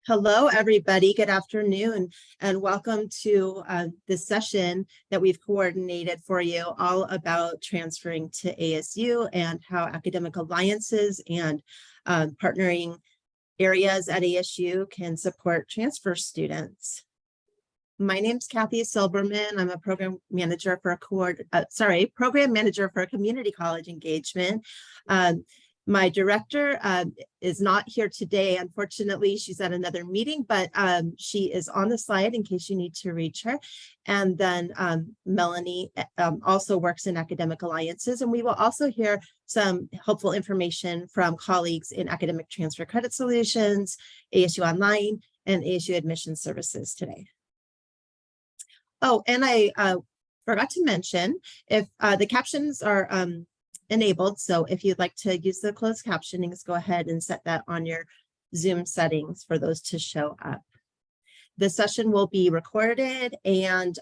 Hello, everybody. Good afternoon, and welcome to this session that we've coordinated for you, all about transferring to ASU and how academic alliances and partnering areas at ASU can support transfer students. My name's Kathy Silberman. I'm a program manager for program manager for community college engagement. My director is not here today. Unfortunately, she's at another meeting, but she is on the slide in case you need to reach her. And then Melanie also works in academic alliances, and we will also hear some helpful information from colleagues in academic transfer credit solutions, ASU Online, and ASU admission services today. Oh, and I forgot to mention, if the captions are enabled, so if you'd like to use the closed captioning, just go ahead and set that on your Zoom settings for those to show up. The session will be recorded and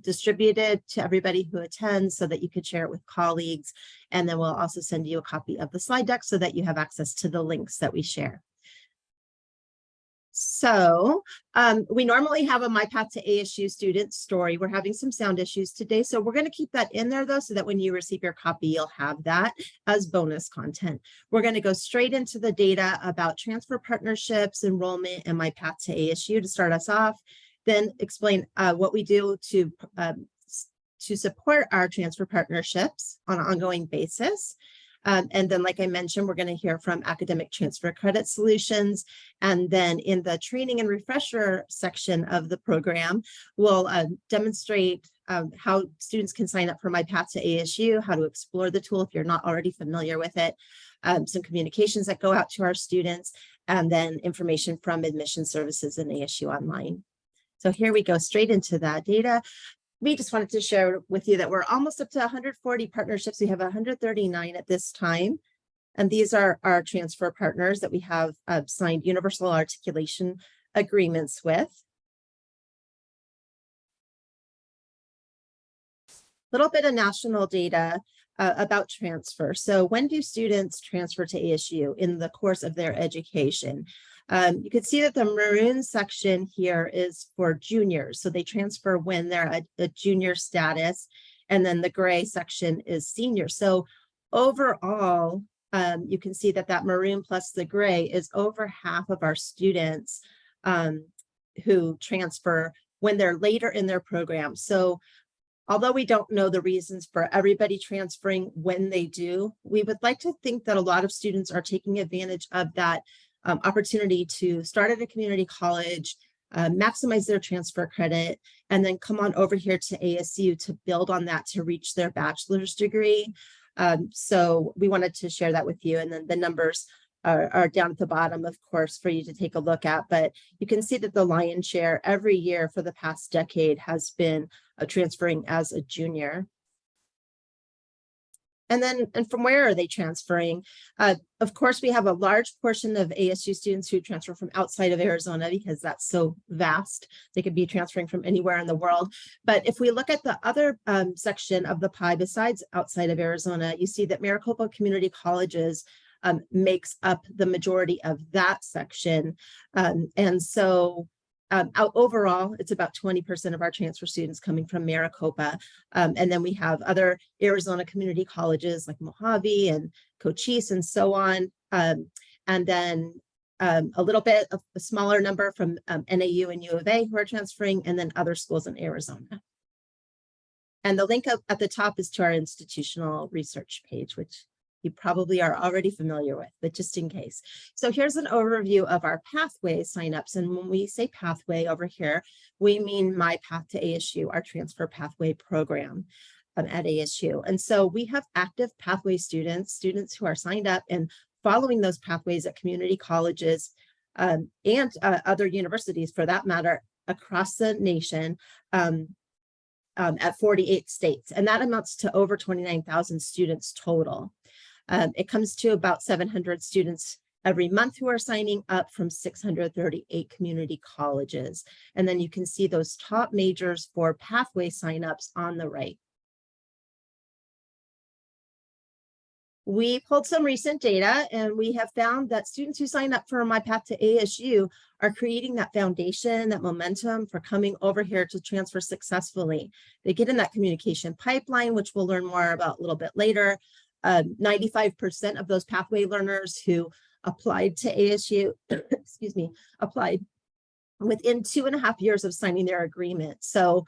distributed to everybody who attends so that you could share it with colleagues, and then we'll also send you a copy of the slide deck so that you have access to the links that we share. So we normally have a My Path to ASU student story. We're having some sound issues today, so we're going to keep that in there though, so that when you receive your copy, you'll have that as bonus content. We're going to go straight into the data about transfer partnerships, enrollment, and My Path to ASU to start us off, then explain what we do to support our transfer partnerships on an ongoing basis. And then, like I mentioned, we're going to hear from academic transfer credit solutions. And then in the training and refresher section of the program, we'll demonstrate how students can sign up for My Path to ASU, how to explore the tool if you're not already familiar with it, some communications that go out to our students, and then information from admission services and ASU Online. So here we go straight into that data. We just wanted to share with you that we're almost up to 140 partnerships. We have 139 at this time. And these are our transfer partners that we have signed universal articulation agreements with. A little bit of national data about transfer. So when do students transfer to ASU in the course of their education? You can see that the maroon section here is for juniors. So they transfer when they're at a junior status, and then the gray section is senior. So overall, you can see that maroon plus the gray is over half of our students who transfer when they're later in their program. So although we don't know the reasons for everybody transferring when they do, we would like to think that a lot of students are taking advantage of that opportunity to start at a community college, maximize their transfer credit, and then come on over here to ASU to build on that to reach their bachelor's degree. So we wanted to share that with you. And then the numbers are down at the bottom, of course, for you to take a look at. But you can see that the lion's share every year for the past decade has been transferring as a junior. And from where are they transferring? Of course, we have a large portion of ASU students who transfer from outside of Arizona because that's so vast. They could be transferring from anywhere in the world. But if we look at the other section of the pie besides outside of Arizona, you see that Maricopa Community Colleges makes up the majority of that section. And so overall, it's about 20% of our transfer students coming from Maricopa. And then we have other Arizona community colleges like Mojave and Cochise and so on. And then a little bit of a smaller number from NAU and U of A who are transferring, and then other schools in Arizona. And the link up at the top is to our institutional research page, which you probably are already familiar with, but just in case. So here's an overview of our pathway signups. And when we say pathway over here, we mean My Path to ASU, our transfer pathway program at ASU. And so we have active pathway students who are signed up and following those pathways at community colleges and other universities for that matter across the nation at 48 states. And that amounts to over 29,000 students total. It comes to about 700 students every month who are signing up from 638 community colleges. And then you can see those top majors for pathway signups on the right. We pulled some recent data, and we have found that students who sign up for My Path to ASU are creating that foundation, that momentum for coming over here to transfer successfully. They get in that communication pipeline, which we'll learn more about a little bit later. 95% of those pathway learners who applied to ASU, excuse me, applied within 2.5 years of signing their agreement. So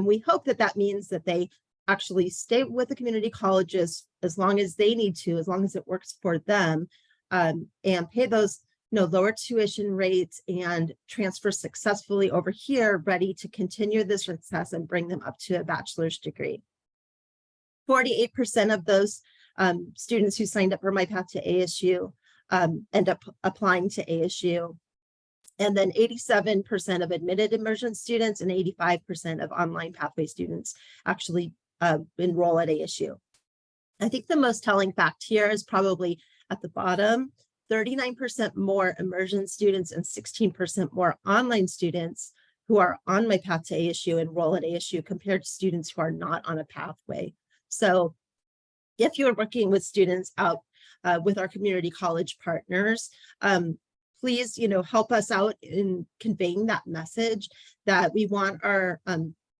we hope that that means that they actually stay with the community colleges as long as they need to, as long as it works for them, and pay those lower tuition rates and transfer successfully over here, ready to continue this success and bring them up to a bachelor's degree. 48% of those students who signed up for My Path to ASU end up applying to ASU. And then 87% of admitted immersion students and 85% of online pathway students actually enroll at ASU. I think the most telling fact here is probably at the bottom. 39% more immersion students and 16% more online students who are on My Path to ASU enroll at ASU compared to students who are not on a pathway. So if you're working with students out with our community college partners, please, help us out in conveying that message that we want our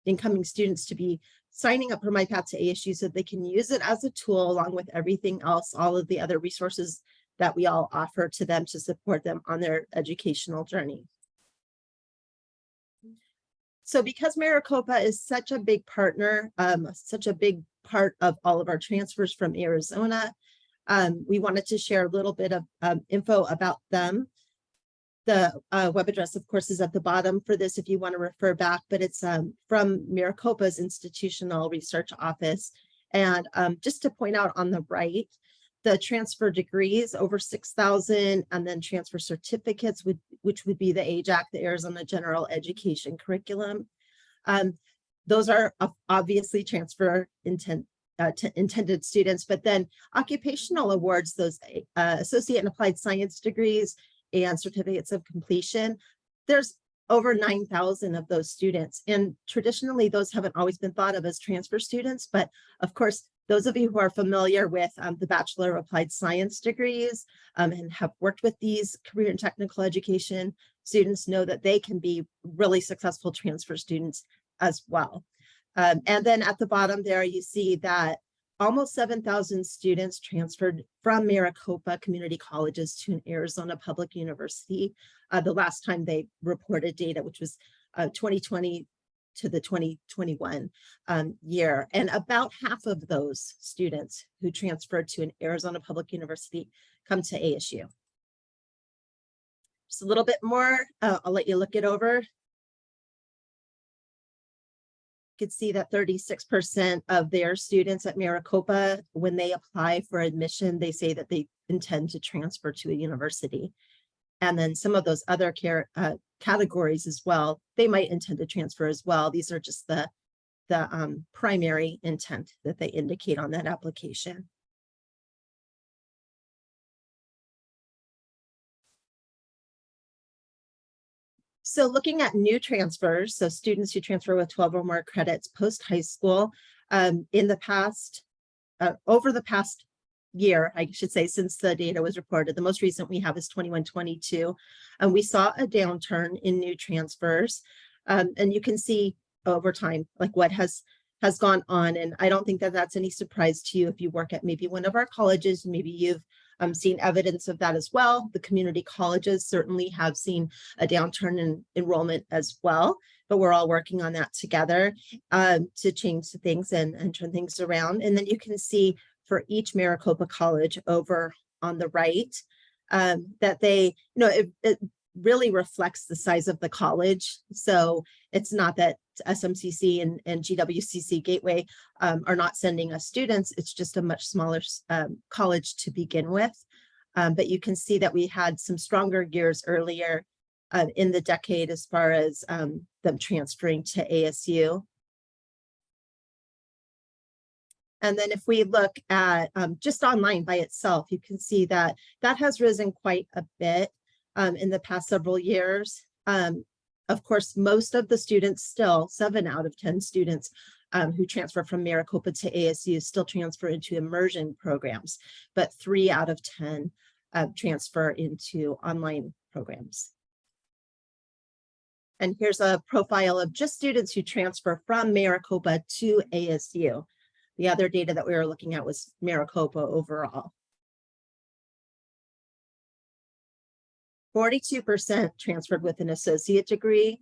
incoming students to be signing up for My Path to ASU so they can use it as a tool along with everything else, all of the other resources that we all offer to them to support them on their educational journey. So because Maricopa is such a big partner, such a big part of all of our transfers from Arizona, we wanted to share a little bit of info about them. The web address, of course, is at the bottom for this if you want to refer back, but it's from Maricopa's Institutional Research Office. And just to point out on the right, the transfer degrees over 6,000, and then transfer certificates, which would be the AJAC, the Arizona General Education Curriculum. Those are obviously transfer intended students, but then occupational awards, those associate and applied science degrees and certificates of completion, there's over 9,000 of those students. And traditionally, those haven't always been thought of as transfer students. But of course, those of you who are familiar with the Bachelor of Applied Science degrees and have worked with these career and technical education students know that they can be really successful transfer students as well. And then at the bottom there, you see that almost 7,000 students transferred from Maricopa community colleges to an Arizona public university. The last time they reported data, which was 2020 to the 2021 year. And about half of those students who transferred to an Arizona public university come to ASU. Just a little bit more, I'll let you look it over. Could see that 36% of their students at Maricopa, when they apply for admission, they say that they intend to transfer to a university. And then some of those other categories as well, they might intend to transfer as well. These are just the primary intent that they indicate on that application. So looking at new transfers, so students who transfer with 12 or more credits post high school, in the past, over the past year, I should say, since the data was reported, the most recent we have is 21-22, and we saw a downturn in new transfers, and you can see over time like what has gone on. And I don't think that that's any surprise to you if you work at maybe one of our colleges. Maybe you've seen evidence of that as well. The community colleges certainly have seen a downturn in enrollment as well, but we're all working on that together to change things and turn things around. And then you can see for each Maricopa college over on the right that they, it really reflects the size of the college. So it's not that SMCC and GWCC Gateway are not sending us students. It's just a much smaller college to begin with. But you can see that we had some stronger years earlier in the decade as far as them transferring to ASU. And then if we look at just online by itself, you can see that that has risen quite a bit in the past several years. Of course, most of the students still, 7 out of 10 students who transfer from Maricopa to ASU still transfer into immersion programs, but 3 out of 10 transfer into online programs. And here's a profile of just students who transfer from Maricopa to ASU. The other data that we were looking at was Maricopa overall. 42% transferred with an associate degree.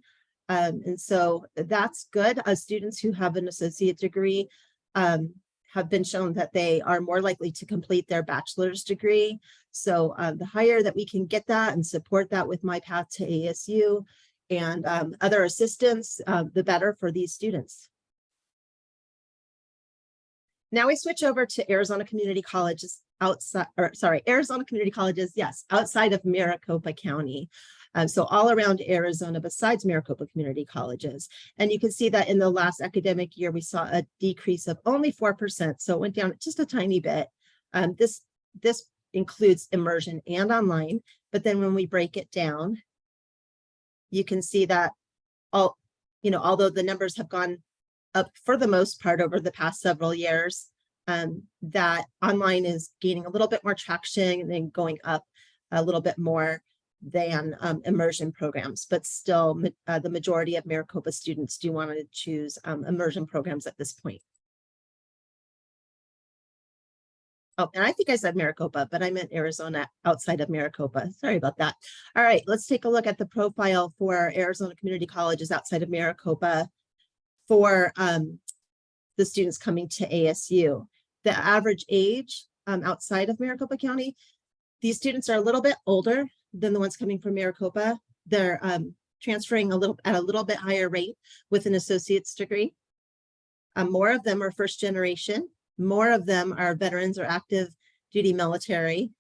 And so that's good. Students who have an associate degree have been shown that they are more likely to complete their bachelor's degree. So the higher that we can get that and support that with My Path to ASU and other assistance, the better for these students. Now we switch over to Arizona Community Colleges Arizona Community Colleges, yes, outside of Maricopa County. So all around Arizona besides Maricopa Community Colleges. And you can see that in the last academic year, we saw a decrease of only 4%. So it went down just a tiny bit. This includes immersion and online, but then when we break it down, you can see that although the numbers have gone up for the most part over the past several years, that online is gaining a little bit more traction and then going up a little bit more than immersion programs, but still the majority of Maricopa students do want to choose immersion programs at this point. Oh, and I think I said Maricopa, but I meant Arizona outside of Maricopa. Sorry about that. All right, let's take a look at the profile for Arizona Community Colleges outside of Maricopa for the students coming to ASU. The average age outside of Maricopa County, these students are a little bit older than the ones coming from Maricopa. They're transferring at a little bit higher rate with an associate's degree. More of them are first generation. More of them are veterans or active duty military.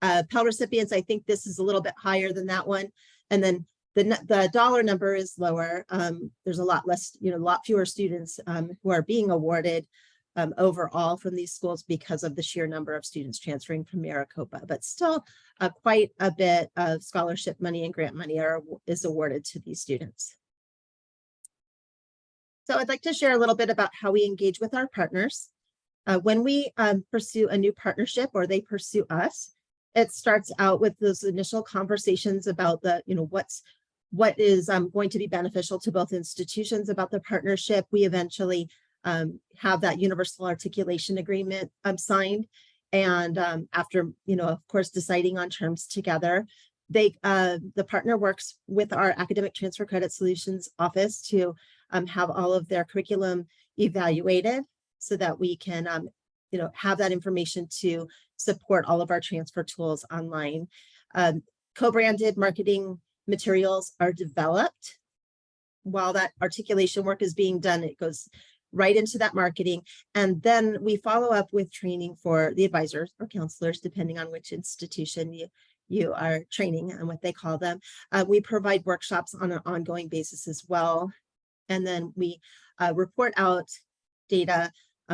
Pell recipients, I think this is a little bit higher than that one. And then the dollar number is lower. There's a lot less, a lot fewer students who are being awarded overall from these schools because of the sheer number of students transferring from Maricopa, but still quite a bit of scholarship money and grant money is awarded to these students. So I'd like to share a little bit about how we engage with our partners. When we pursue a new partnership or they pursue us, it starts out with those initial conversations about what is going to be beneficial to both institutions about the partnership. We eventually have that universal articulation agreement signed. And after, of course, deciding on terms together, the partner works with our Academic Transfer Credit Solutions office to have all of their curriculum evaluated so that we can, have that information to support all of our transfer tools online. Co-branded marketing materials are developed. While that articulation work is being done, it goes right into that marketing. And then we follow up with training for the advisors or counselors, depending on which institution you are training and what they call them. We provide workshops on an ongoing basis as well. And then we report out data,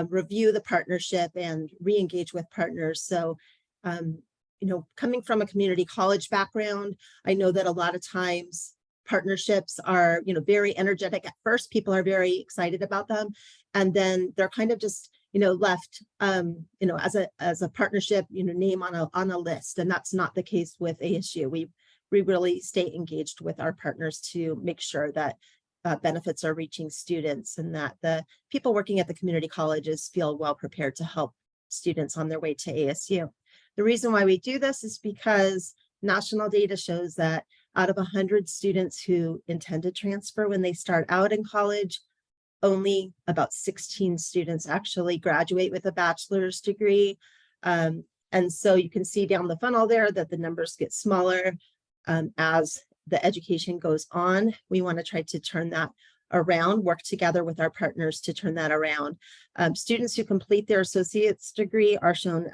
review the partnership and re-engage with partners. So, coming from a community college background, I know that a lot of times partnerships are, very energetic at first. People are very excited about them. And then they're kind of just, left, as a partnership, name on a list. And that's not the case with ASU. We really stay engaged with our partners to make sure that benefits are reaching students and that the people working at the community colleges feel well prepared to help students on their way to ASU. The reason why we do this is because national data shows that out of 100 students who intend to transfer when they start out in college, only about 16 students actually graduate with a bachelor's degree. And so you can see down the funnel there that the numbers get smaller as the education goes on. We want to try to turn that around, work together with our partners to turn that around. Students who complete their associate's degree are shown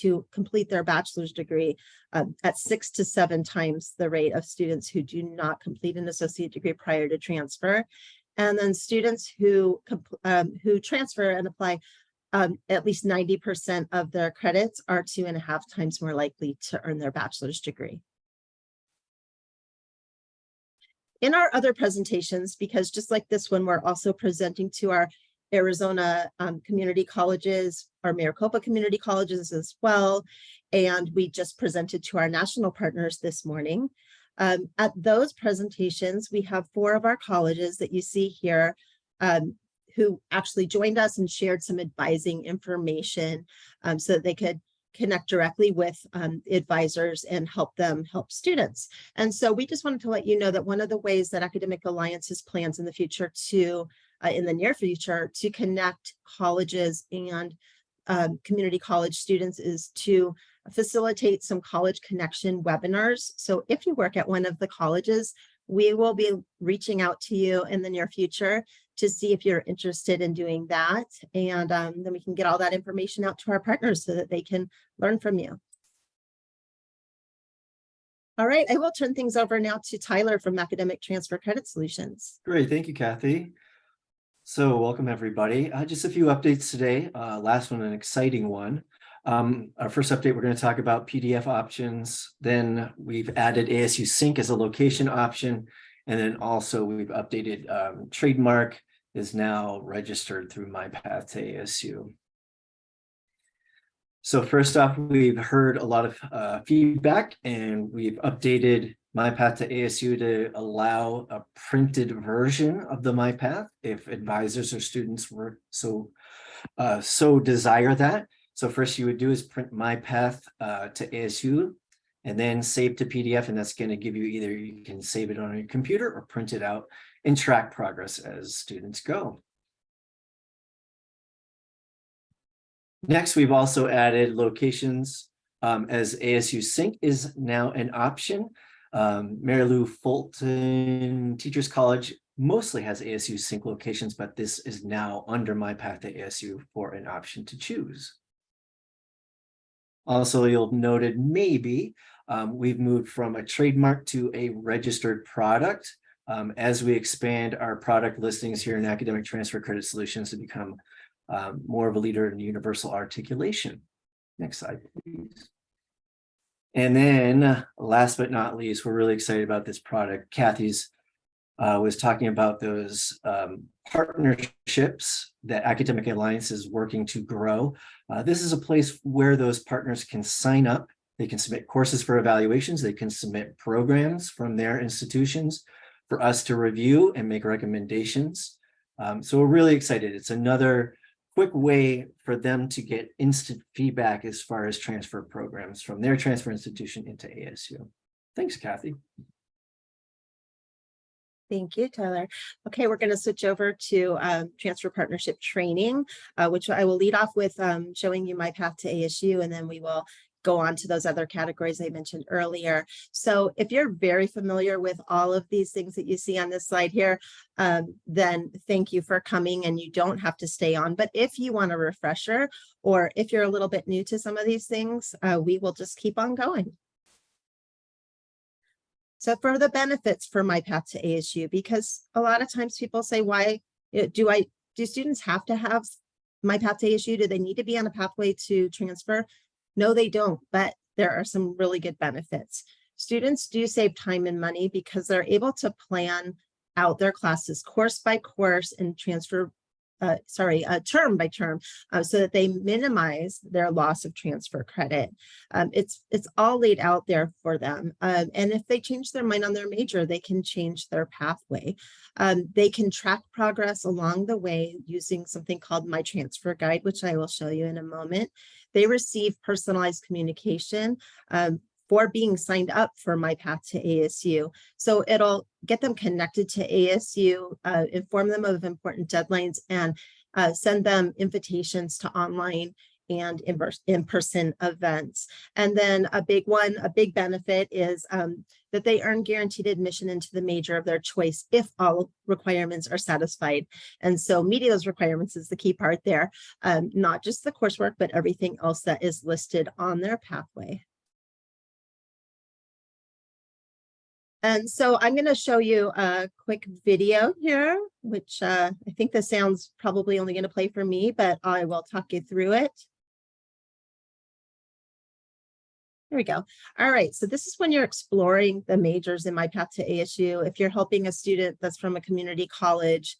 to complete their bachelor's degree at 6 to 7 times the rate of students who do not complete an associate degree prior to transfer. And then students who transfer and apply, at least 90% of their credits are 2.5 times more likely to earn their bachelor's degree. In our other presentations, because just like this one, we're also presenting to our Arizona community colleges, our Maricopa community colleges as well. And we just presented to our national partners this morning. At those presentations, we have 4 of our colleges that you see here who actually joined us and shared some advising information so that they could connect directly with advisors and help students. And so we just wanted to let you know that one of the ways that Academic Alliance's plans in the future to, in the near future, to connect colleges and community college students is to facilitate some college connection webinars. So if you work at one of the colleges, we will be reaching out to you in the near future to see if you're interested in doing that. And then we can get all that information out to our partners so that they can learn from you. All right, I will turn things over now to Tyler from Academic Transfer Credit Solutions. Great, thank you, Kathy. So welcome everybody. Just a few updates today. Last one, an exciting one. Our first update, we're going to talk about PDF options. Then we've added ASU Sync as a location option. And then also we've updated trademark is now registered through MyPath to ASU. So first off, we've heard a lot of feedback, and we've updated MyPath to ASU to allow a printed version of the MyPath if advisors or students were so desire that. So first you would do is print MyPath to ASU and then save to PDF, and that's going to give you either you can save it on your computer or print it out and track progress as students go. Next, we've also added locations as ASU Sync is now an option. Mary Lou Fulton Teachers College mostly has ASU Sync locations, but this is now under MyPath to ASU for an option to choose. Also, you'll noted maybe we've moved from a trademark to a registered product as we expand our product listings here in Academic Transfer Credit Solutions to become more of a leader in universal articulation. Next slide, please. And then last but not least, we're really excited about this product. Kathy's was talking about those partnerships that Academic Alliance is working to grow. This is a place where those partners can sign up. They can submit courses for evaluations. They can submit programs from their institutions for us to review and make recommendations. So we're really excited. It's another quick way for them to get instant feedback as far as transfer programs from their transfer institution into ASU. Thanks, Kathy. Thank you, Tyler. Okay, we're going to switch over to transfer partnership training, which I will lead off with showing you MyPath to ASU, and then we will go on to those other categories I mentioned earlier. So if you're very familiar with all of these things that you see on this slide here, then thank you for coming, and you don't have to stay on. But if you want a refresher, or if you're a little bit new to some of these things, we will just keep on going. So for the benefits for MyPath to ASU, because a lot of times people say, why do students have to have MyPath to ASU? Do they need to be on a pathway to transfer? No, they don't, but there are some really good benefits. Students do save time and money because they're able to plan out their classes course by course and transfer, term by term, so that they minimize their loss of transfer credit. It's all laid out there for them. And if they change their mind on their major, they can change their pathway. They can track progress along the way using something called My Transfer Guide, which I will show you in a moment. They receive personalized communication for being signed up for MyPath to ASU. So it'll get them connected to ASU, inform them of important deadlines, and send them invitations to online and in-person events. And then a big benefit is that they earn guaranteed admission into the major of their choice if all requirements are satisfied. And so meeting those requirements is the key part there, not just the coursework, but everything else that is listed on their pathway. And so I'm going to show you a quick video here, which I think the sound's probably only going to play for me, but I will talk you through it. There we go. All right, so this is when you're exploring the majors in MyPath to ASU. If you're helping a student that's from a community college,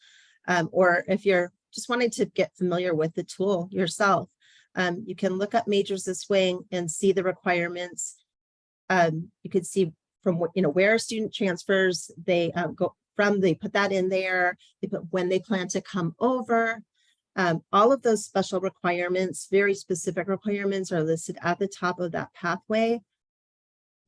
or if you're just wanted to get familiar with the tool yourself. You can look up majors this way and see the requirements. You could see from what, where a student transfers, they go from, they put that in there, they put when they plan to come over. All of those special requirements, very specific requirements, are listed at the top of that pathway.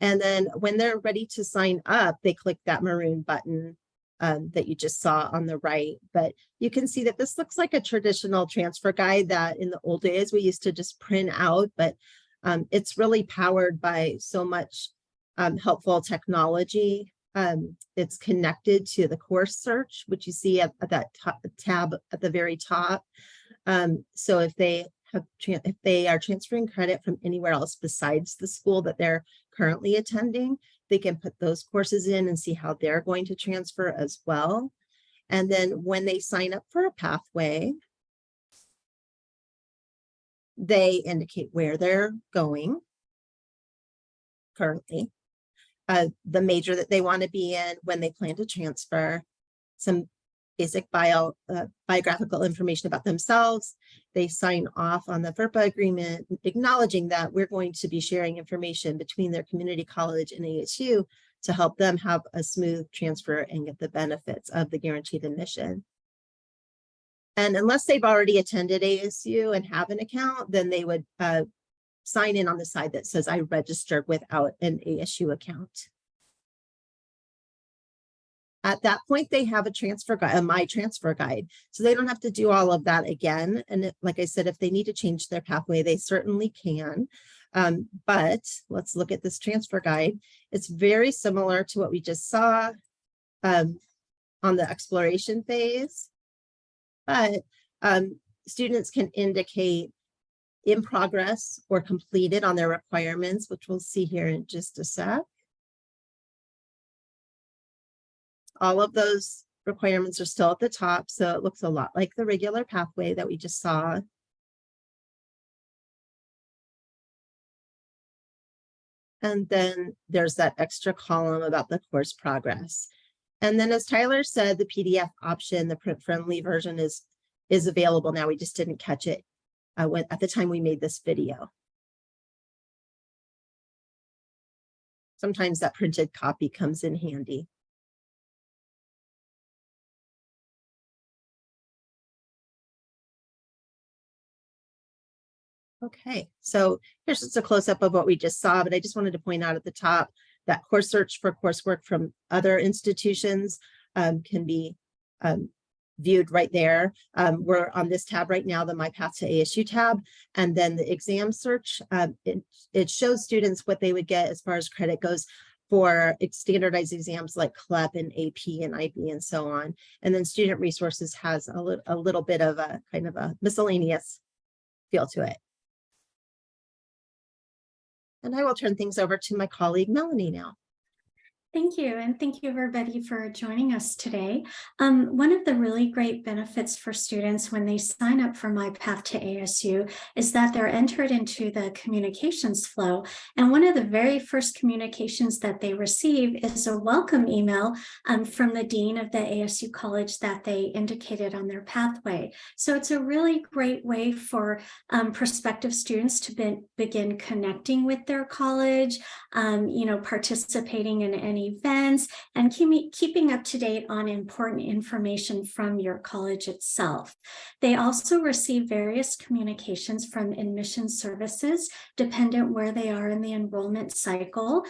And then when they're ready to sign up, they click that maroon button that you just saw on the right. But you can see that this looks like a traditional transfer guide that in the old days we used to just print out, but it's really powered by so much helpful technology. It's connected to the course search, which you see at that top tab at the very top. So if they are transferring credit from anywhere else besides the school that they're currently attending, they can put those courses in and see how they're going to transfer as well. And then when they sign up for a pathway, they indicate where they're going currently, the major that they want to be in, when they plan to transfer, some basic biographical information about themselves. They sign off on the FERPA agreement, acknowledging that we're going to be sharing information between their community college and ASU to help them have a smooth transfer and get the benefits of the guaranteed admission. And unless they've already attended ASU and have an account, then they would sign in on the side that says I registered without an ASU account. At that point, they have a transfer guide, a My Transfer Guide. So they don't have to do all of that again. And like I said, if they need to change their pathway, they certainly can. But let's look at this transfer guide. It's very similar to what we just saw on the exploration phase. But students can indicate in progress or completed on their requirements, which we'll see here in just a sec. All of those requirements are still at the top, so it looks a lot like the regular pathway that we just saw. And then there's that extra column about the course progress. And then as Tyler said, the PDF option, the print-friendly version is available now. We just didn't catch it at the time we made this video. Sometimes that printed copy comes in handy. Okay, so here's just a close-up of what we just saw, but I just wanted to point out at the top that course search for coursework from other institutions can be viewed right there. We're on this tab right now, the My Path to ASU tab, and then the exam search. It shows students what they would get as far as credit goes for standardized exams like CLEP and AP and IB and so on. And then Student Resources has a little bit of a kind of a miscellaneous feel to it. And I will turn things over to my colleague, Melanie, now. Thank you. And thank you everybody for joining us today. One of the really great benefits for students when they sign up for My Path to ASU is that they're entered into the communications flow. And one of the very first communications that they receive is a welcome email from the dean of the ASU college that they indicated on their pathway. So it's a really great way for prospective students to begin connecting with their college, participating in any events, and keeping up to date on important information from your college itself. They also receive various communications from admission services, dependent where they are in the enrollment cycle.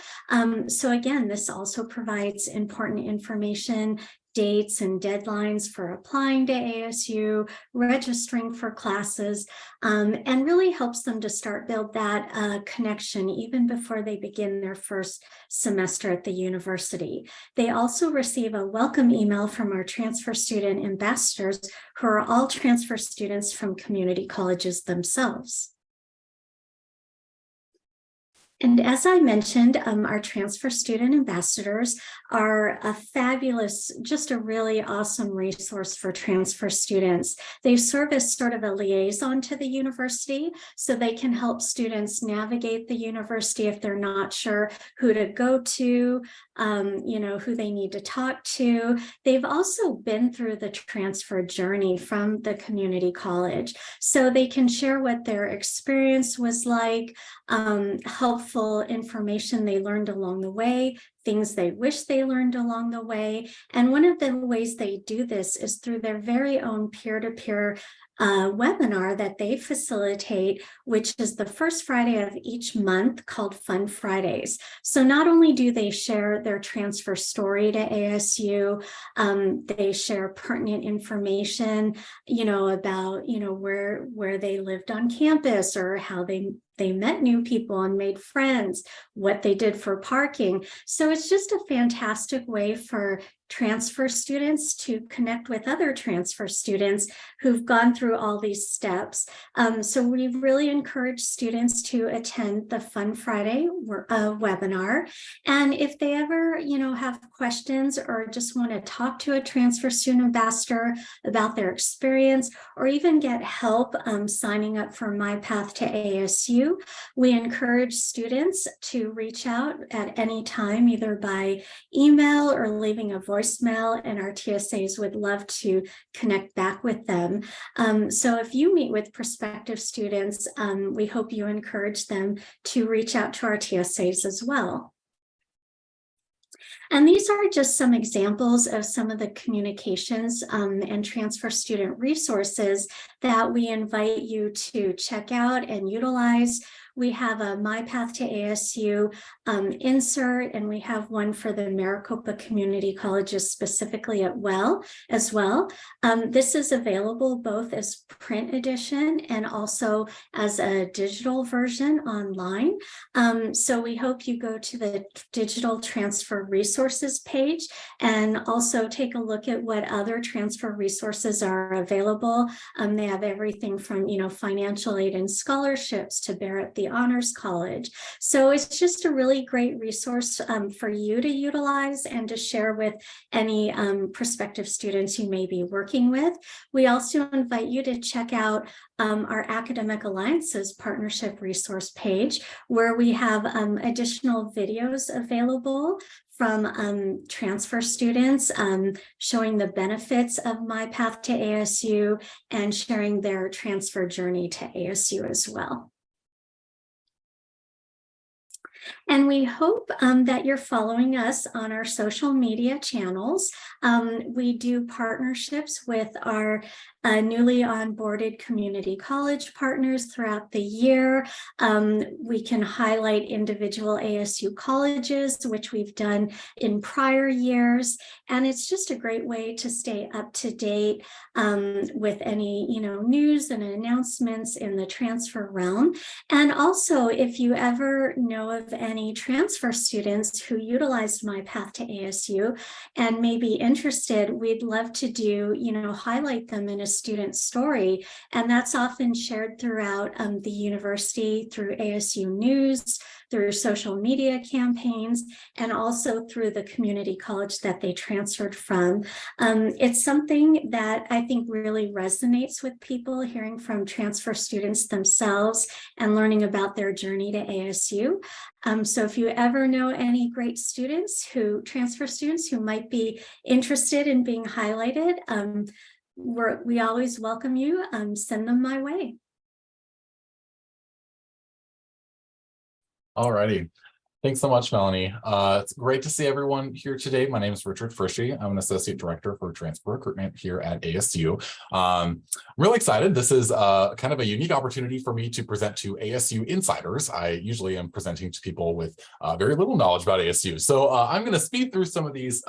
So again, this also provides important information, dates and deadlines for applying to ASU, registering for classes, and really helps them to build that connection even before they begin their first semester at the university. They also receive a welcome email from our transfer student ambassadors, who are all transfer students from community colleges themselves. And as I mentioned, our transfer student ambassadors are a fabulous, just a really awesome resource for transfer students. They serve as sort of a liaison to the university, so they can help students navigate the university if they're not sure who to go to, who they need to talk to. They've also been through the transfer journey from the community college, so they can share what their experience was like, helpful information they learned along the way, things they wish they learned along the way. And one of the ways they do this is through their very own peer-to-peer webinar that they facilitate, which is the first Friday of each month, called Fun Fridays. So not only do they share their transfer story to ASU, they share pertinent information, about, where they lived on campus, or how they met new people and made friends, what they did for parking. So it's just a fantastic way for transfer students to connect with other transfer students who've gone through all these steps. So we really encourage students to attend the Fun Friday webinar. And if they ever, have questions or just want to talk to a transfer student ambassador about their experience, or even get help signing up for My Path to ASU, we encourage students to reach out at any time, either by email or leaving a voicemail, and our TSAs would love to connect back with them. So if you meet with prospective students, we hope you encourage them to reach out to our TSAs as well. And these are just some examples of some of the communications and transfer student resources that we invite you to check out and utilize. We have a My Path to ASU insert, and we have one for the Maricopa Community Colleges specifically as well. This is available both as print edition and also as a digital version online. So we hope you go to the digital transfer resources page and also take a look at what other transfer resources are available. They have everything from, financial aid and scholarships to Barrett the Honors College. So it's just a really great resource for you to utilize and to share with any prospective students you may be working with. We also invite you to check out our Academic Alliances Partnership Resource page, where we have additional videos available from transfer students showing the benefits of My Path to ASU and sharing their transfer journey to ASU as well. And we hope that you're following us on our social media channels. We do partnerships with our newly onboarded community college partners throughout the year. We can highlight individual ASU colleges, which we've done in prior years. And it's just a great way to stay up to date with any, news and announcements in the transfer realm. And also, if you ever know of any transfer students who utilized My Path to ASU and may be interested, we'd love to do, highlight them in a student story. And that's often shared throughout the university through ASU News, through social media campaigns, and also through the community college that they transferred from. It's something that I think really resonates with people, hearing from transfer students themselves and learning about their journey to ASU. So if you ever know any great transfer students who might be interested in being highlighted, we always welcome you. Send them my way. All righty. Thanks so much, Melanie. It's great to see everyone here today. My name is Richard Frischie. I'm an associate director for transfer recruitment here at ASU. I'm really excited. This is kind of a unique opportunity for me to present to ASU insiders. I usually am presenting to people with very little knowledge about ASU. So I'm going to speed through some of these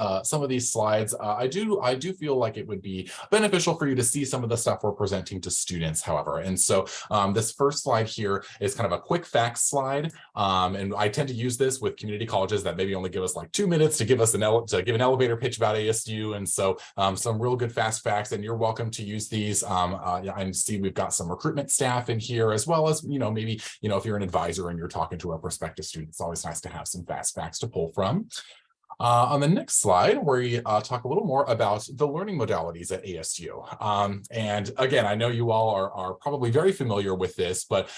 slides. I do feel like it would be beneficial for you to see some of the stuff we're presenting to students, however. And so this first slide here is kind of a quick facts slide, and I tend to use use this with community colleges that maybe only give us like 2 minutes to give us to give an elevator pitch about ASU. And so some real good fast facts, and you're welcome to use these. And see, we've got some recruitment staff in here, as well as, maybe, if you're an advisor and you're talking to a prospective student, it's always nice to have some fast facts to pull from. On the next slide, we talk a little more about the learning modalities at ASU. And again, I know you all are probably very familiar with this, but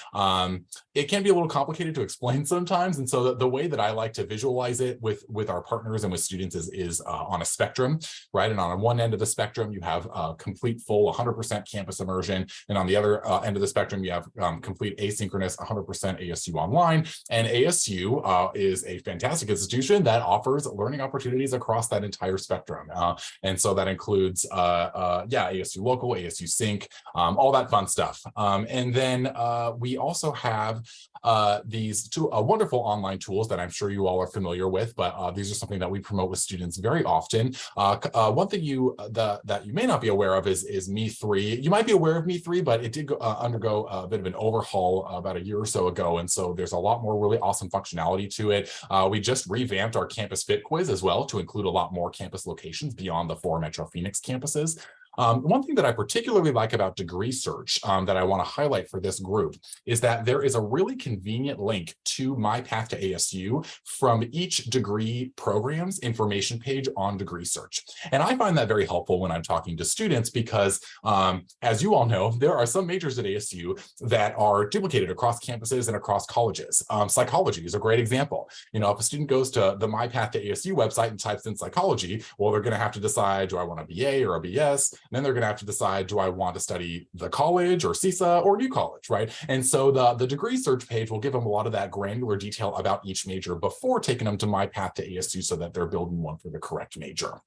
it can be a little complicated to explain sometimes. And so the way that I like to visualize it with our partners and with students is on a spectrum, right? And on one end of the spectrum, you have complete full 100% campus immersion. And on the other end of the spectrum, you have complete asynchronous 100% ASU online. And ASU is a fantastic institution that offers learning opportunities across that entire spectrum. And so that includes, ASU Local, ASU Sync, all that fun stuff. And then we also have these two wonderful online tools that I'm sure you all are familiar with, but these are something that we promote with students very often. One thing that you may not be aware of is Me3. You might be aware of Me3, but it did undergo a bit of an overhaul about a year or so ago. And so there's a lot more really awesome functionality to it. We just revamped our Campus Fit quiz as well to include a lot more campus locations beyond the 4 Metro Phoenix campuses. One thing that I particularly like about degree search that I want to highlight for this group is that there is a really convenient link to My Path to ASU from each degree program's information page on degree search. And I find that very helpful when I'm talking to students because, as you all know, there are some majors at ASU that are duplicated across campuses and across colleges. Psychology is a great example. If a student goes to the My Path to ASU website and types in psychology, well, they're going to have to decide, do I want a BA or a BS? And then they're going to have to decide, do I want to study the college or CISA or New College, right? And so the degree search page will give them a lot of that granular detail about each major before taking them to My Path to ASU so that they're building one for the correct major.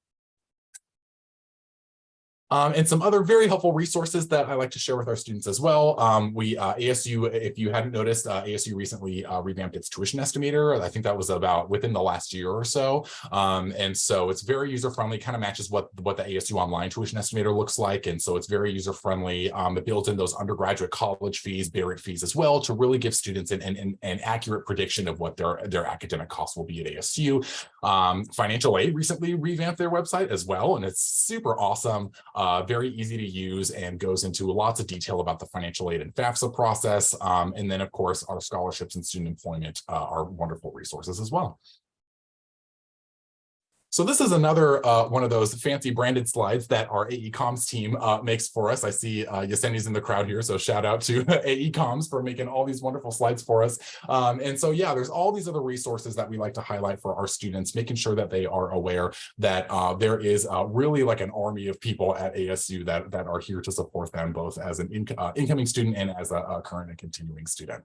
And some other very helpful resources that I like to share with our students as well. ASU, if you hadn't noticed, ASU recently revamped its tuition estimator. I think that was about within the last year or so. And so it's very user-friendly, kind of matches what the ASU Online tuition estimator looks like. And so it's very user-friendly. It builds in those undergraduate college fees, Barrett fees as well, to really give students an accurate prediction of what their academic costs will be at ASU. Financial aid recently revamped their website as well, and it's super awesome. Very easy to use and goes into lots of detail about the financial aid and FAFSA process. And then, of course, our scholarships and student employment are wonderful resources as well. So this is another one of those fancy branded slides that our AE Comms team makes for us. I see Yeseni's in the crowd here, so shout out to AE Comms for making all these wonderful slides for us. And so, yeah, there's all these other resources that we like to highlight for our students, making sure that they are aware that there is really like an army of people at ASU that are here to support them, both as an incoming student and as a current and continuing student.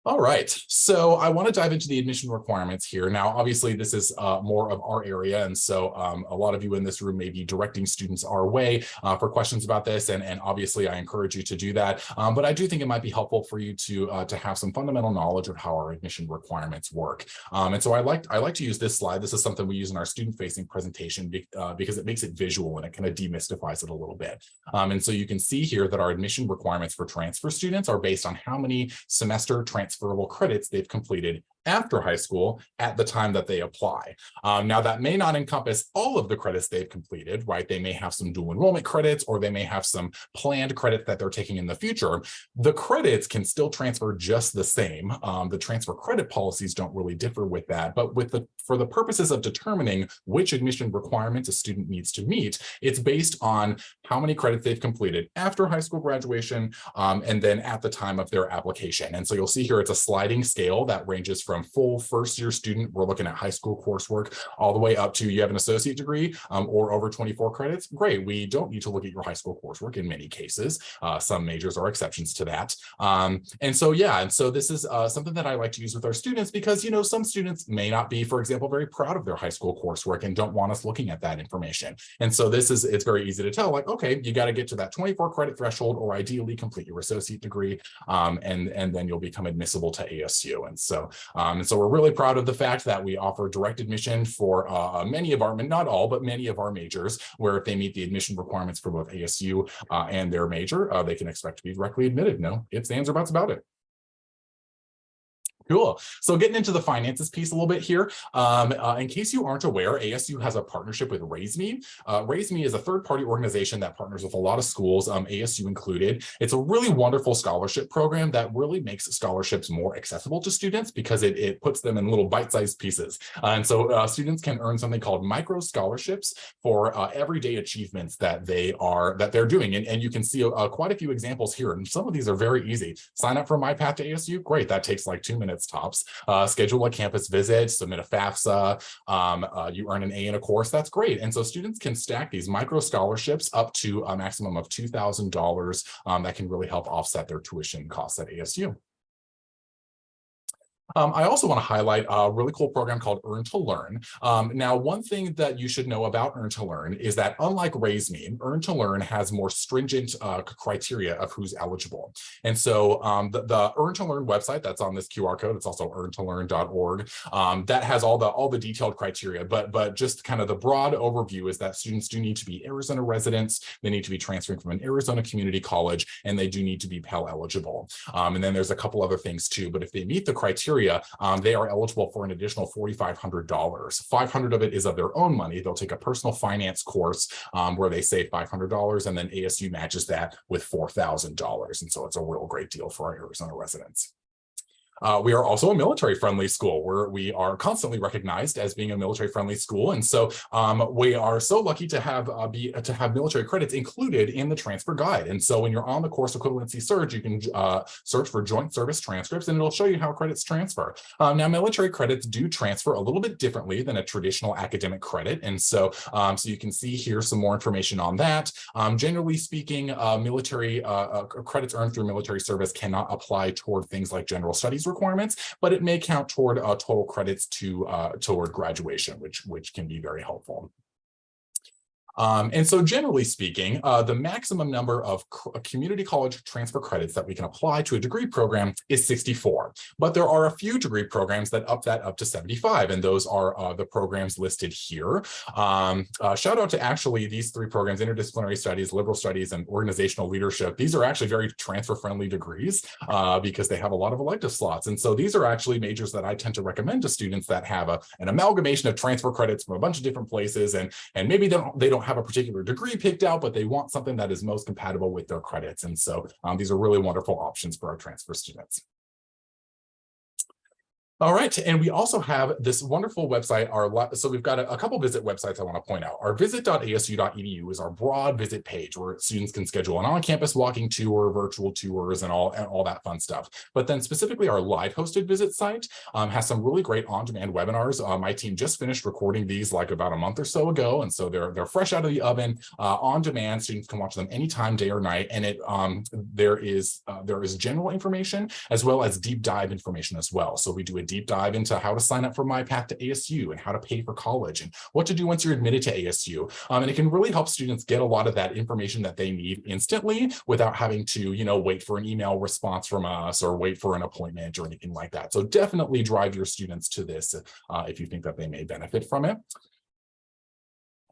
All right, so I want to dive into the admission requirements here. Now, obviously, this is more of our area, and so a lot of you in this room may be directing students our way for questions about this, and obviously, I encourage you to do that. But I do think it might be helpful for you to have some fundamental knowledge of how our admission requirements work. And so I like to use this slide. This is something we use in our student-facing presentation because it makes it visual and it kind of demystifies it a little bit. And so you can see here that our admission requirements for transfer students are based on how many semester transferable credits they've completed after high school at the time that they apply. Now, that may not encompass all of the credits they've completed, right? They may have some dual enrollment credits, or they may have some planned credits that they're taking in the future. The credits can still transfer just the same. The transfer credit policies don't really differ with that, but for the purposes of determining which admission requirements a student needs to meet, it's based on how many credits they've completed after high school graduation, and then at the time of their application. And so you'll see here it's a sliding scale that ranges from full first-year student, we're looking at high school coursework, all the way up to you have an associate degree or over 24 credits. Great, we don't need to look at your high school coursework in many cases. Some majors are exceptions to that. And so this is something that I like to use with our students because, you know, some students may not be, for example, very proud of their high school coursework and don't want us looking at that information. And so it's very easy to tell, like, okay, you got to get to that 24 credit threshold or ideally complete your associate degree, and then you'll become admissible to ASU. And so we're really proud of the fact that we offer direct admission for many of our, not all, but many of our majors, where if they meet the admission requirements for both ASU and their major, they can expect to be directly admitted. No ifs, ands, or buts about it. Cool. So getting into the finances piece a little bit here. In case you aren't aware, ASU has a partnership with RaiseMe. RaiseMe is a third-party organization that partners with a lot of schools, ASU included. It's a really wonderful scholarship program that really makes scholarships more accessible to students because it puts them in little bite-sized pieces. And so students can earn something called micro scholarships for everyday achievements that they're doing. And you can see quite a few examples here. And some of these are very easy. Sign up for My Path to ASU. Great. That takes like 2 minutes tops. Schedule a campus visit, submit a FAFSA, you earn an A in a course. That's great. And so students can stack these micro scholarships up to a maximum of $2,000 that can really help offset their tuition costs at ASU. I also want to highlight a really cool program called Earn to Learn. Now, one thing that you should know about Earn to Learn is that unlike RaiseMe, Earn to Learn has more stringent criteria of who's eligible. And so the Earn to Learn website that's on this QR code, it's also earntolearn.org, that has all the detailed criteria, but just kind of the broad overview is that students do need to be Arizona residents, they need to be transferring from an Arizona community college, and they do need to be Pell eligible. And then there's a couple other things too, but if they meet the criteria, they are eligible for an additional $4,500. $500 of it is of their own money. They'll take a personal finance course where they save $500, and then ASU matches that with $4,000. And so it's a real great deal for our Arizona residents. We are also a military-friendly school where we are constantly recognized as being a military-friendly school, and so we are so lucky to have military credits included in the transfer guide. And so when you're on the course equivalency search, you can search for joint service transcripts, and it'll show you how credits transfer. Now, military credits do transfer a little bit differently than a traditional academic credit, and so you can see here some more information on that. Generally speaking, military credits earned through military service cannot apply toward things like general studies requirements, but it may count toward total credits toward graduation, which can be very helpful. And so generally speaking, the maximum number of community college transfer credits that we can apply to a degree program is 64. But there are a few degree programs that up to 75, and those are the programs listed here. Shout out to actually these three programs: interdisciplinary studies, liberal studies, and organizational leadership. These are actually very transfer-friendly degrees because they have a lot of elective slots. And so these are actually majors that I tend to recommend to students that have an amalgamation of transfer credits from a bunch of different places, and maybe they don't have a particular degree picked out, but they want something that is most compatible with their credits. And so these are really wonderful options for our transfer students. All right, and we also have this wonderful website. So we've got a couple visit websites I want to point out. Our visit.asu.edu is our broad visit page where students can schedule an on-campus walking tour, virtual tours, and all that fun stuff. But then specifically our live hosted visit site has some really great on-demand webinars. My team just finished recording these like about a month or so ago, and so they're fresh out of the oven, on demand. Students can watch them anytime, day or night, and there is general information as well as deep dive information as well. So we do a deep dive into how to sign up for My Path to ASU and how to pay for college and what to do once you're admitted to ASU. And it can really help students get a lot of that information that they need instantly without having to, wait for an email response from us or wait for an appointment or anything like that. So definitely drive your students to this if you think that they may benefit from it.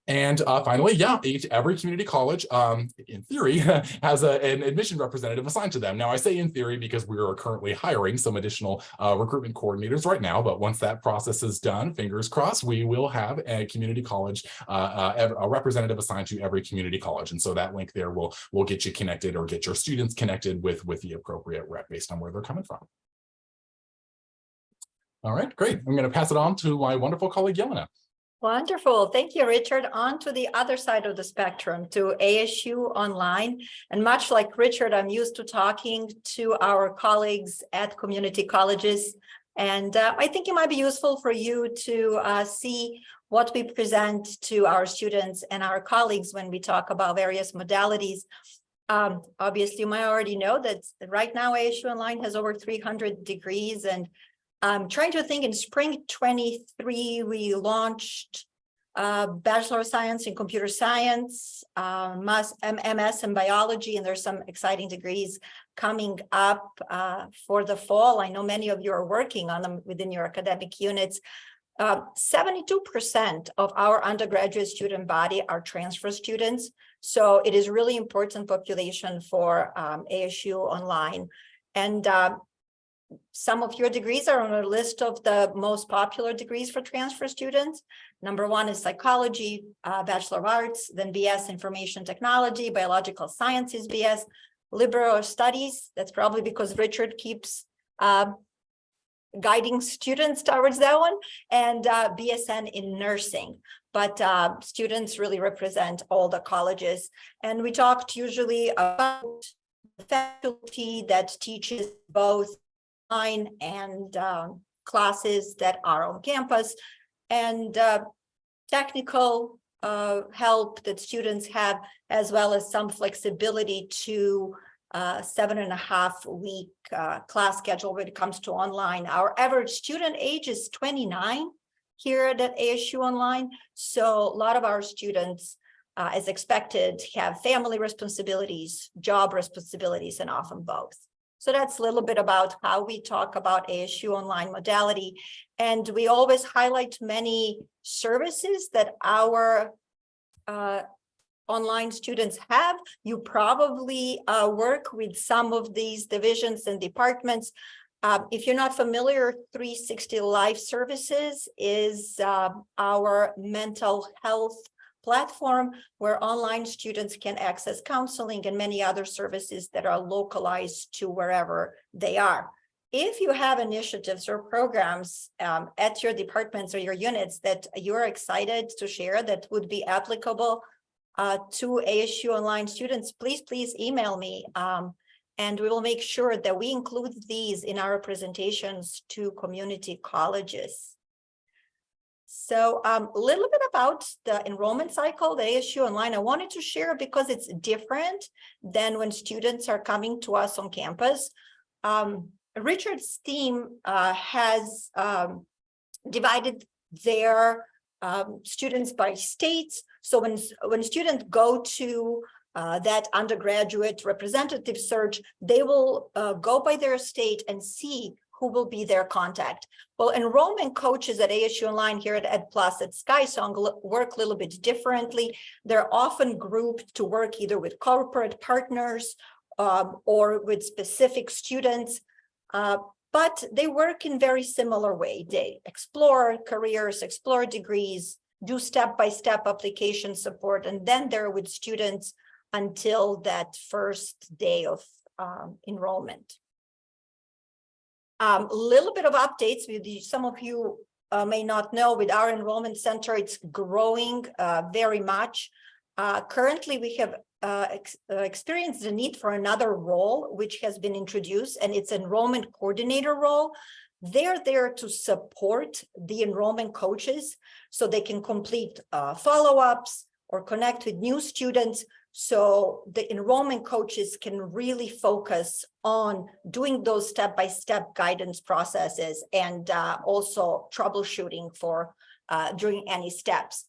And finally, every community college, in theory, has an admission representative assigned to them. Now, I say in theory because we are currently hiring some additional recruitment coordinators right now, but once that process is done, fingers crossed, we will have a community college, a representative assigned to every community college. And so that link there will get you connected or get your students connected with the appropriate rep based on where they're coming from. All right, great. I'm going to pass it on to my wonderful colleague, Yelena. Wonderful. Thank you, Richard. On to the other side of the spectrum, to ASU Online. And much like Richard, I'm used to talking to our colleagues at community colleges. And I think it might be useful for you to see what we present to our students and our colleagues when we talk about various modalities. Obviously, you might already know that right now ASU Online has over 300 degrees, and I'm trying to think, in spring 23, we launched Bachelor of Science in Computer Science, MS in Biology, and there's some exciting degrees coming up for the fall. I know many of you are working on them within your academic units. 72% of our undergraduate student body are transfer students. So it is really important population for ASU Online. And some of your degrees are on a list of the most popular degrees for transfer students. Number one is psychology, Bachelor of Arts, then BS Information Technology, Biological Sciences BS, Liberal Studies. That's probably because Richard keeps guiding students towards that one, and BSN in nursing. But students really represent all the colleges. And we talked usually about the faculty that teaches both online and classes that are on campus, and technical help that students have, as well as some flexibility to 7.5 week class schedule when it comes to online. Our average student age is 29 here at ASU Online. So a lot of our students, as expected, have family responsibilities, job responsibilities, and often both. So that's a little bit about how we talk about ASU Online modality. And we always highlight many services that our online students have. You probably work with some of these divisions and departments. If you're not familiar, 360 Life Services is our mental health platform where online students can access counseling and many other services that are localized to wherever they are. If you have initiatives or programs at your departments or your units that you're excited to share that would be applicable to ASU Online students, please email me, and we will make sure that we include these in our presentations to community colleges. So a little bit about the enrollment cycle, the ASU Online, I wanted to share because it's different than when students are coming to us on campus. Richard's team has divided their students by states. So when students go to that undergraduate representative search, they will go by their state and see who will be their contact. Well, enrollment coaches at ASU Online here at Ed Plus at SkySong work a little bit differently. They're often grouped to work either with corporate partners or with specific students, but they work in very similar way. They explore careers, explore degrees, do step-by-step application support, and then they're with students until that first day of enrollment. A little bit of updates with some of you may not know, with our enrollment center, it's growing very much. Currently, we have experienced the need for another role, which has been introduced, and it's enrollment coordinator role. They're there to support the enrollment coaches so they can complete follow-ups or connect with new students. So the enrollment coaches can really focus on doing those step-by-step guidance processes and also troubleshooting for during any steps.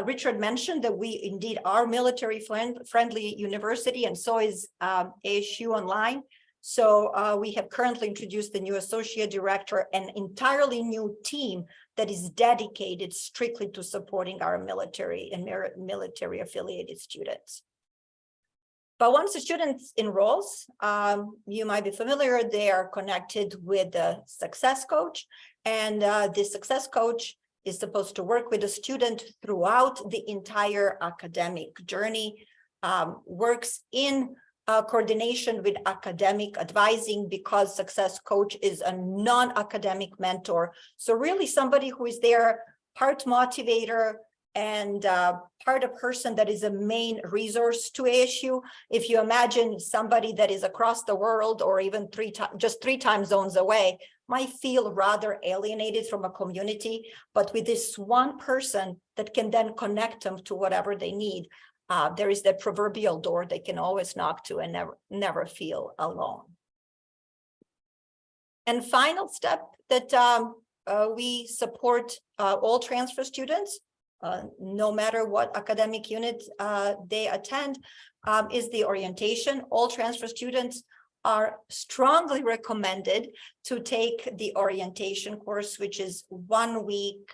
Richard mentioned that we indeed are military-friendly university, and so is ASU Online. So we have currently introduced the new associate director, an entirely new team that is dedicated strictly to supporting our military and military-affiliated students. But once a student enrolls, you might be familiar, they are connected with the success coach, and the success coach is supposed to work with the student throughout the entire academic journey, works in coordination with academic advising, because success coach is a non-academic mentor. So really somebody who is there, part motivator, and part a person that is a main resource to ASU. If you imagine somebody that is across the world or even just three time zones away, might feel rather alienated from a community, but with this one person that can then connect them to whatever they need, there is that proverbial door they can always knock to and never feel alone. And final step that we support all transfer students, no matter what academic unit they attend, is the orientation. All transfer students are strongly recommended to take the orientation course, which is 1 week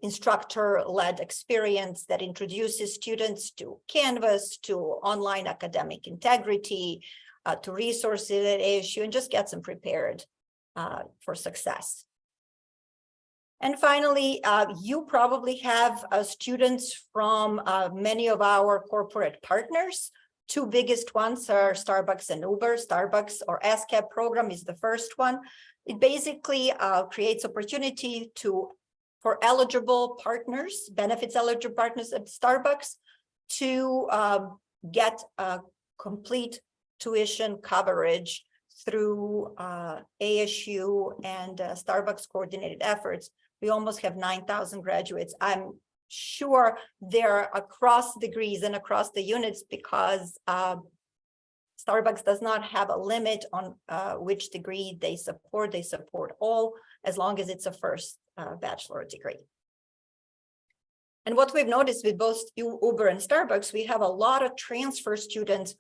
instructor-led experience that introduces students to Canvas, to online academic integrity, to resources at ASU and just gets them prepared for success. And finally, you probably have students from many of our corporate partners. Two biggest ones are Starbucks and Uber. Starbucks or ASCAP program is the first one. It basically creates opportunity for eligible partners, benefits eligible partners at Starbucks to get complete tuition coverage through ASU and Starbucks coordinated efforts. We almost have 9,000 graduates. I'm sure they're across degrees and across the units because Starbucks does not have a limit on which degree they support. They support all as long as it's a first bachelor degree. And what we've noticed with both Uber and Starbucks, we have a lot of transfer students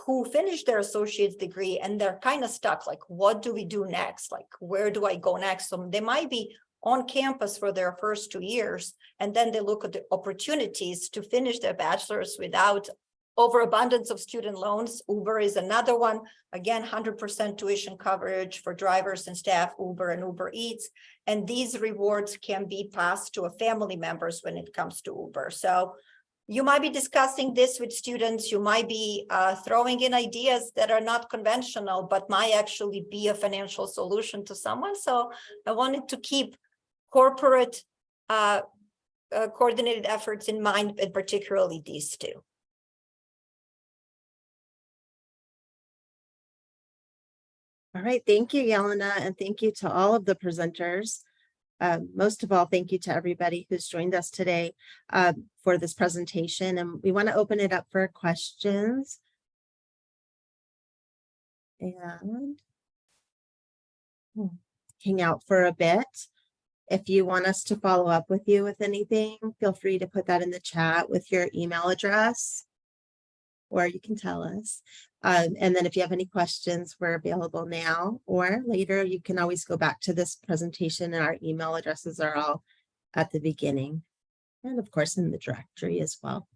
who finish their associate's degree and they're kind of stuck. Like, what do we do next? Like, where do I go next? So they might be on campus for their first 2 years, and then they look at the opportunities to finish their bachelor's without overabundance of student loans. Uber is another one. Again, 100% tuition coverage for drivers and staff, Uber and Uber Eats. And these rewards can be passed to a family members when it comes to Uber. So you might be discussing this with students. You might be throwing in ideas that are not conventional, but might actually be a financial solution to someone. So I wanted to keep corporate coordinated efforts in mind, and particularly these two. All right, thank you, Yelena, and thank you to all of the presenters. Most of all, thank you to everybody who's joined us today for this presentation. And we want to open it up for questions. And hang out for a bit. If you want us to follow up with you with anything, feel free to put that in the chat with your email address, or you can tell us. And then if you have any questions, we're available now or later. You can always go back to this presentation, and our email addresses are all at the beginning, and of course in the directory as well.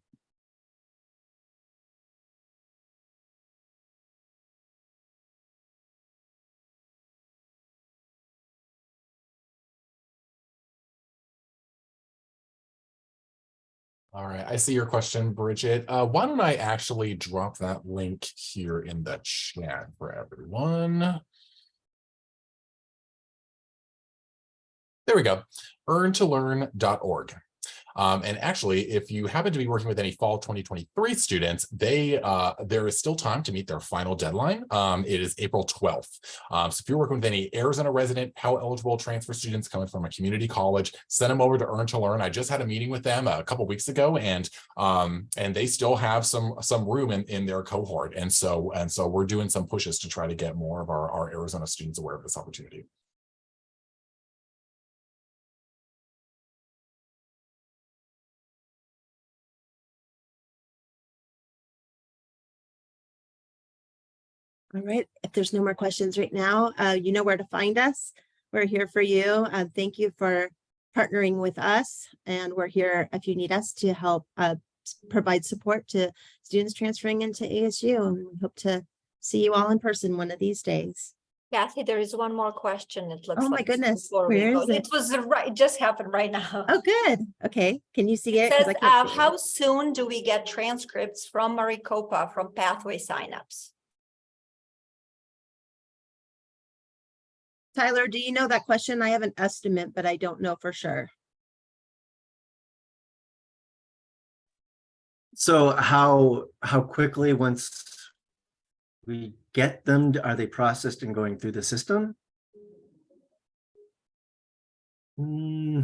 All right, I see your question, Bridget. Why don't I actually drop that link here in the chat for everyone? There we go, earntolearn.org. And actually, if you happen to be working with any fall 2023 students, there is still time to meet their final deadline. It is April 12th. So if you're working with any Arizona resident, Pell eligible transfer students coming from a community college, send them over to Earn to Learn. I just had a meeting with them a couple weeks ago, and they still have some room in their cohort. And so we're doing some pushes to try to get more of our Arizona students aware of this opportunity. All right, if there's no more questions right now, you know where to find us. We're here for you. Thank you for partnering with us, and we're here if you need us to help provide support to students transferring into ASU. And we hope to see you all in person one of these days. Kathy, there is one more question. It looks Oh my like goodness, where is it? It was right, it just happened right now. Oh, good. Okay, can you see it? It 'Cause says, I can't see how it. soon do we get transcripts from Maricopa from pathway signups? Tyler, do you know that question? I have an estimate, but I don't know for sure. So how quickly, once we get them, are they processed and going through the system? My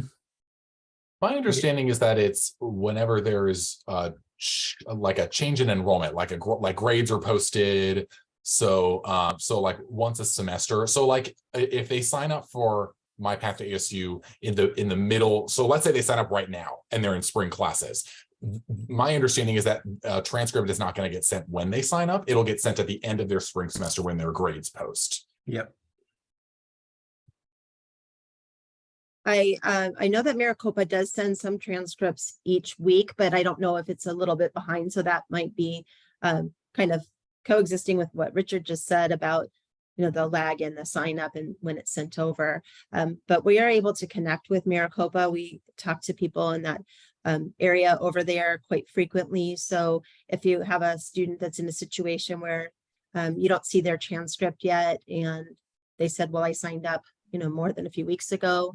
understanding is that it's whenever there's like a change in enrollment, like grades are posted. So like once a semester. So like if they sign up for My Path to ASU in the middle, so let's say they sign up right now and they're in spring classes. My understanding is that transcript is not going to get sent when they sign up. It'll get sent at the end of their spring semester when their grades post. Yep. I know that Maricopa does send some transcripts each week, but I don't know if it's a little bit behind. So that might be kind of coexisting with what Richard just said about, the lag in the sign up and when it's sent over. But we are able to connect with Maricopa. We talk to people in that area over there quite frequently. So if you have a student that's in a situation where you don't see their transcript yet, and they said, well, I signed up, more than a few weeks ago,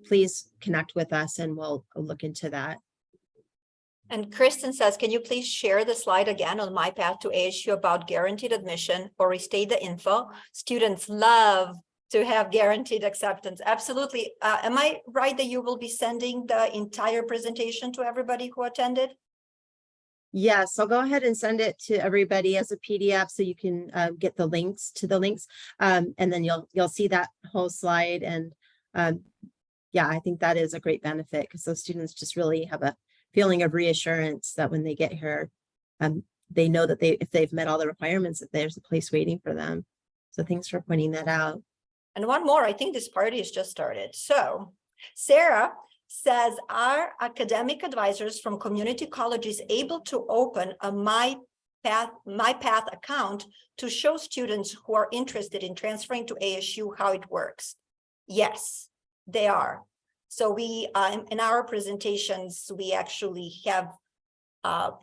please connect with us and we'll look into that. And Kristen says, can you please share the slide again on My Path to ASU about guaranteed admission, or restate the info? Students love to have guaranteed acceptance. Absolutely. Am I right that you will be sending the entire presentation to everybody who attended? Yes, I'll go ahead and send it to everybody as a PDF so you can get the links to the links. And then you'll see that whole slide. And yeah, I think that is a great benefit because those students just really have a feeling of reassurance that when they get here, they know that if they've met all the requirements, that there's a place waiting for them. So thanks for pointing that out. And one more, I think this party has just started. So Sarah says, are academic advisors from community colleges able to open a My Path account to show students who are interested in transferring to ASU how it works? Yes, they are. So we, in our presentations, we actually have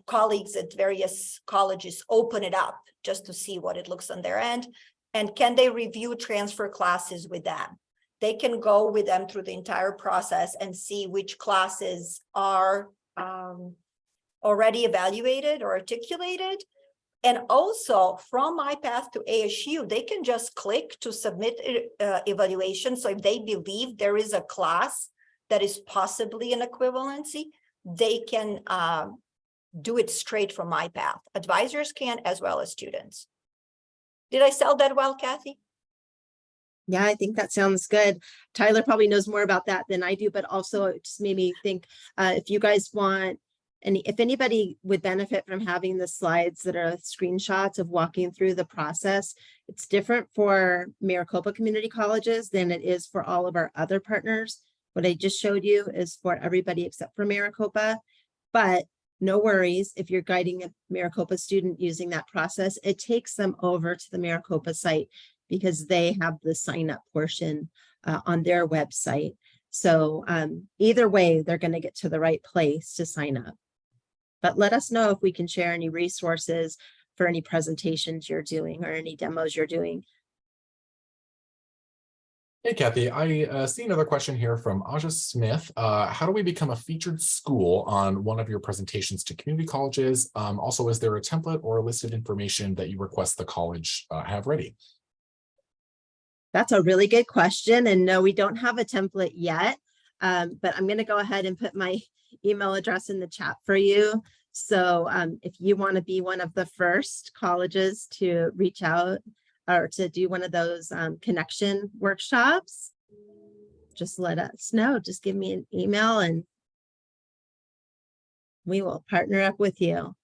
colleagues at various colleges open it up just to see what it looks on their end. And can they review transfer classes with them? They can go with them through the entire process and see which classes are already evaluated or articulated. And also from My Path to ASU, they can just click to submit evaluation. So if they believe there is a class that is possibly an equivalency, they can do it straight from My Path. Advisors can, as well as students. Did I sell that well, Kathy? Yeah, I think that sounds good. Tyler probably knows more about that than I do, but also it just made me think if you guys want, and if anybody would benefit from having the slides that are screenshots of walking through the process, it's different for Maricopa Community Colleges than it is for all of our other partners. What I just showed you is for everybody except for Maricopa, but no worries. If you're guiding a Maricopa student using that process, it takes them over to the Maricopa site because they have the sign up portion on their website. So either way, they're going to get to the right place to sign up. But let us know if we can share any resources for any presentations you're doing or any demos you're doing. Hey, Kathy, I see another question here from Aja Smith. How do we become a featured school on one of your presentations to community colleges? Also, is there a template or listed information that you request the college have ready? That's a really good question. And no, we don't have a template yet, but I'm going to go ahead and put my email address in the chat for you. So if you want to be one of the first colleges to reach out or to do one of those connection workshops, just let us know. Just give me an email and we will partner up with you.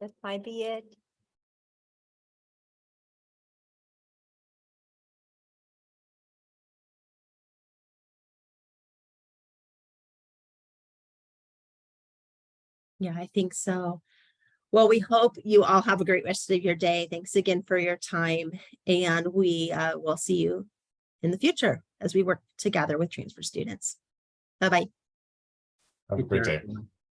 That might be it. Yeah, I think so. Well, we hope you all have a great rest of your day. Thanks again for your time. And we will see you in the future as we work together with transfer students. Bye-bye. Have a great day.